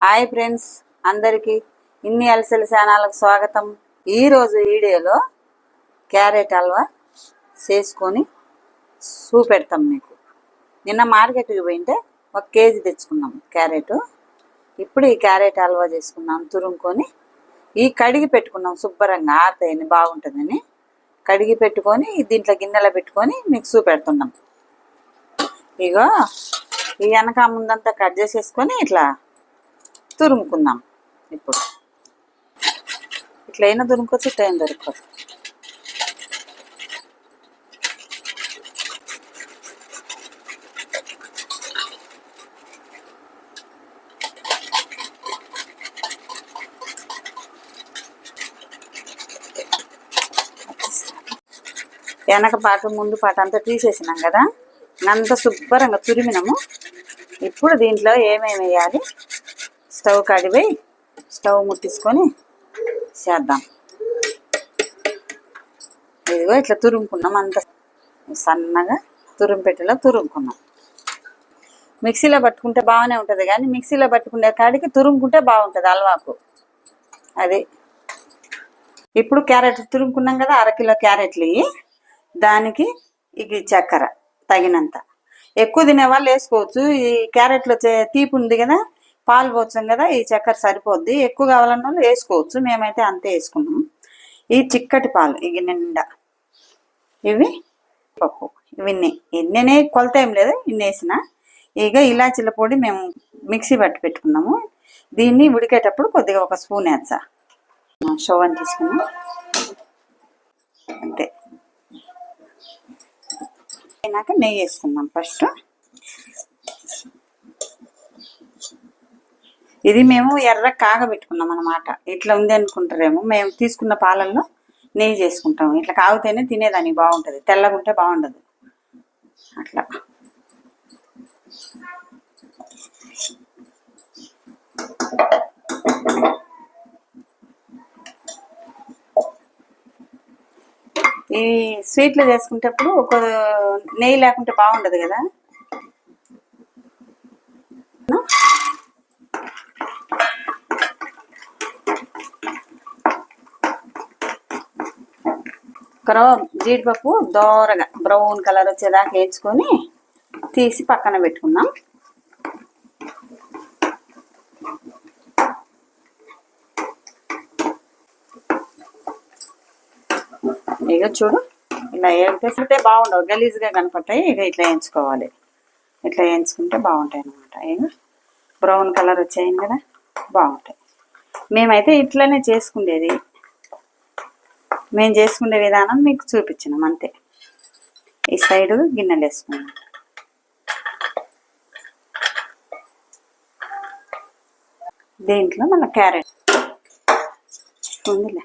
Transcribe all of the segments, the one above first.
Hi friends, అందరికీ ఇన్ని అలసల ఛానల్కి స్వాగతం. ఈరోజు వీడియోలో క్యారెట్ హల్వా చేసుకొని చూపెడతాం మీకు. నిన్న మార్కెట్కి పోయింటే 1 కేజీ తెచ్చుకున్నాం క్యారెట్. ఇప్పుడు ఈ క్యారెట్ హల్వా చేసుకున్నాం. తురుముకొని ఈ కడిగి పెట్టుకున్నాం శుభ్రంగా, ఆరుతాయని బాగుంటుందని కడిగి పెట్టుకొని దీంట్లో గిన్నెలో పెట్టుకొని మీకు చూపెడుతున్నాం. ఇగో ఈ వెనక ముందంతా కట్ చేసేసుకొని ఇట్లా తురుముకుందాం. ఇప్పుడు ఇట్లయినా తురుముకోవచ్చు, ఇట్లయినా దొరుకుతుంది. వెనక పాటు ముందు పాట అంతా తీసేసినాం కదా, అంతా శుభ్రంగా తురిమినాము. ఇప్పుడు దీంట్లో ఏమేమి వేయాలి, స్టవ్ కడిగి స్టవ్ ముట్టించుకొని చేద్దాం. ఇదిగో ఇట్లా తురుముకున్నాం, అంత సన్నగా తురుముపెట్టేలా తురుముకున్నాం. మిక్సీలో పట్టుకుంటే బాగానే ఉంటుంది, కానీ మిక్సీలో పట్టుకునే కాడికి తురుముకుంటే బాగుంటుంది హల్వాకు. అది ఇప్పుడు క్యారెట్ తురుముకున్నాం కదా, 1/2 కిలో క్యారెట్లు ఇవి. దానికి ఇది చక్కెర తగినంత. ఎక్కువ తినేవాళ్ళు వేసుకోవచ్చు. ఈ క్యారెట్లో తీపి ఉంది కదా, పాలు పోసాం కదా, ఈ చక్కెర సరిపోద్ది. ఎక్కువ కావాలన్న వాళ్ళు వేసుకోవచ్చు, మేమైతే అంతే వేసుకున్నాం. ఈ చిక్కటి పాలు ఇవి నిండా, ఇవి పప్పు, ఇవన్నీ ఎన్నే కొలత ఏం లేదు, ఇన్ని వేసిన. ఇక ఇలాచీల పొడి మేము మిక్సీ పట్టి పెట్టుకున్నాము. దీన్ని ఉడికేటప్పుడు కొద్దిగా 1 స్పూన్ వేస్తా. షోవన్ తీసుకున్నాం అంతే. అయినాక నెయ్యి వేసుకుందాం ఫస్ట్. ఇది మేము ఎర్ర కాగబెట్టుకున్నాం అన్నమాట. ఇట్లా ఉంది అనుకుంటారేమో, మేము తీసుకున్న పాలల్లో నెయ్యి చేసుకుంటాము. ఇట్లా కాగితేనే తినేదానికి బాగుంటుంది, తెల్లగా ఉంటే బాగుండదు. అట్లా ఈ స్వీట్లు చేసుకునేటప్పుడు ఒక నెయ్యి లేకుంటే బాగుండదు కదా. జీడిపప్పు దోరగా బ్రౌన్ కలర్ వచ్చేదాకా వేయించుకొని తీసి పక్కన పెట్టుకున్నాం. ఇక చూడు, ఇలా వేస్తే బాగుండవు, గలీజ్గా కనపడతాయి. ఇక ఇట్లా వేయించుకోవాలి. ఇట్లా వేయించుకుంటే బాగుంటాయి అన్నమాట. ఇక బ్రౌన్ కలర్ వచ్చాయి కదా, బాగుంటాయి. మేమైతే ఇట్లనే చేసుకునేది. మేము చేసుకునే విధానం మీకు చూపించినాం అంతే. ఈ సైడు గిన్నెలు వేసుకున్నాం. దీంట్లో మళ్ళీ క్యారెట్ ఉందిలే.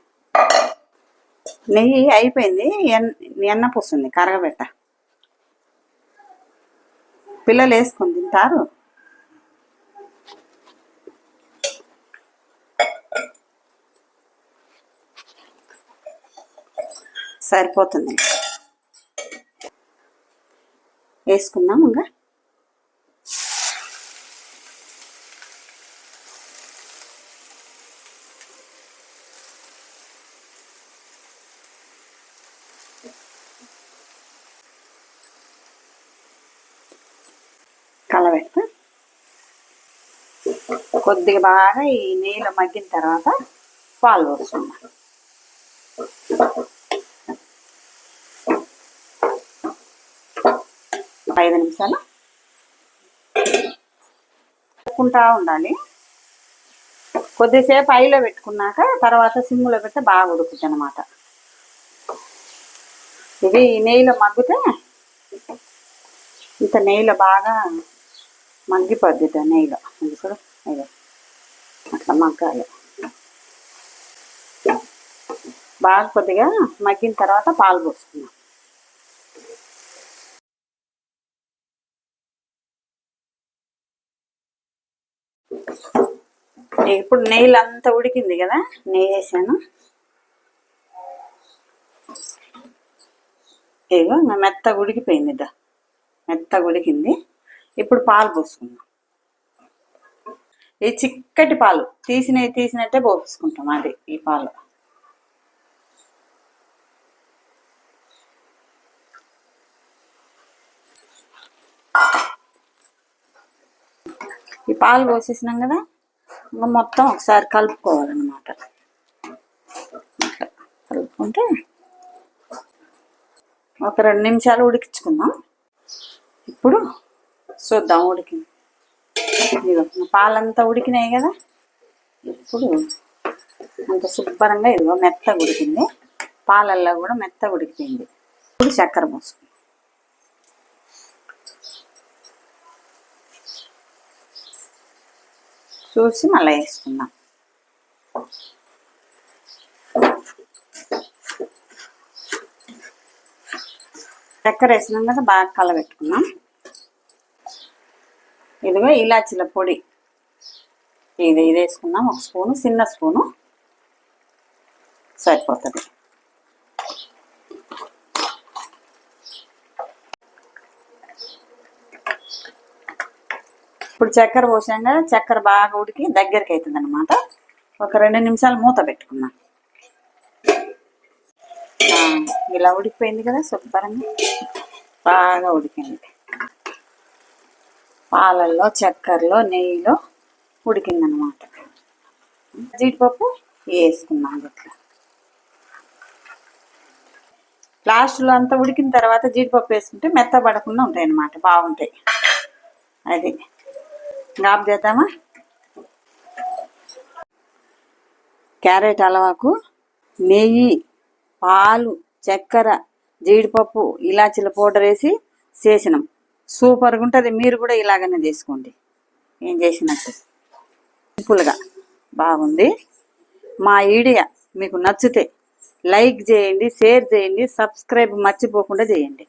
నెయ్యి అయిపోయింది, ఎన్న పూస్తుంది కరగబెట్ట. పిల్లలు వేసుకొని తింటారు. సరిపోతుంది, వేసుకుందాం. ఇంకా కలబెట్ట కొద్దిగా బాగా ఈ నీళ్ళు మగ్గిన తర్వాత పాలు పోసుకుందాం. ఒక 5 నిమిషాలు పెట్టుకుంటా ఉండాలి. కొద్దిసేపు ఐలో పెట్టుకున్నాక తర్వాత సిమ్లో పెడితే బాగా ఉడుకుతుంది అన్నమాట. ఇది నెయ్యిలో మగ్గితే ఇంత నెయ్యిలో బాగా మగ్గిపోద్ది. నెయ్యిలో ఇప్పుడు అట్లా మగ్గాలి బాగా. కొద్దిగా మగ్గిన తర్వాత పాలు పోసుకున్నాం. ఇప్పుడు నెయ్యిలు అంతా ఉడికింది కదా, నెయ్యి వేసాను. ఇగో మెత్తగా ఉడికిపోయింది, మెత్తగా ఉడికింది. ఇప్పుడు పాలు పోసుకుందాం. ఈ చిక్కటి పాలు తీసినట్టే పోసుకుంటాం. అది ఈ పాలు. ఈ పాలు పోసేసినాం కదా, ఇంకా మొత్తం ఒకసారి కలుపుకోవాలన్నమాట. ఇట్లా కలుపుకుంటే ఒక 2 నిమిషాలు ఉడికించుకుందాం. ఇప్పుడు చూద్దాం ఉడికింది. ఇదిగో పాలంతా ఉడికినాయి కదా, ఇప్పుడు అంత శుభ్రంగా ఇదిగో మెత్తగా ఉడికింది. పాలల్లో కూడా మెత్తగా ఉడికిపోయింది. ఇప్పుడు చక్కెర పోసుకుందాం. చూసి మళ్ళీ వేసుకుందాం. చక్కెర వేసినాం కదా, బాగా కలబెట్టుకున్నాం. ఇదిగో ఇలాచీల పొడి ఇది వేసుకున్నాం. 1 స్పూను, చిన్న స్పూను సరిపోతుంది. ఇప్పుడు చక్కెర పోసాం కదా, చక్కెర బాగా ఉడికి దగ్గరికి అవుతుంది అనమాట. ఒక 2 నిమిషాలు మూత పెట్టుకున్నాం. ఇలా ఉడికిపోయింది కదా, శుభ్రంగా బాగా ఉడికింది. పాలల్లో, చక్కెరలో, నెయ్యిలో ఉడికిందనమాట. జీడిపప్పు వేసుకున్నాం. ఇట్లా లాస్ట్లో అంతా ఉడికిన తర్వాత జీడిపప్పు వేసుకుంటే మెత్తబడకుండా ఉంటాయి అన్నమాట, బాగుంటాయి. అది ఆఫ్ చేద్దామా. క్యారెట్ హల్వాకు నెయ్యి, పాలు, చక్కెర, జీడిపప్పు, ఇలాచీల పౌడర్ వేసి చేసినాం. సూపర్గా ఉంటుంది. మీరు కూడా ఇలాగనే చేసుకోండి. ఏం చేసినట్టు సింపుల్గా బాగుంది. మా వీడియో మీకు నచ్చితే లైక్ చేయండి, షేర్ చేయండి, సబ్స్క్రైబ్ మర్చిపోకుండా చేయండి.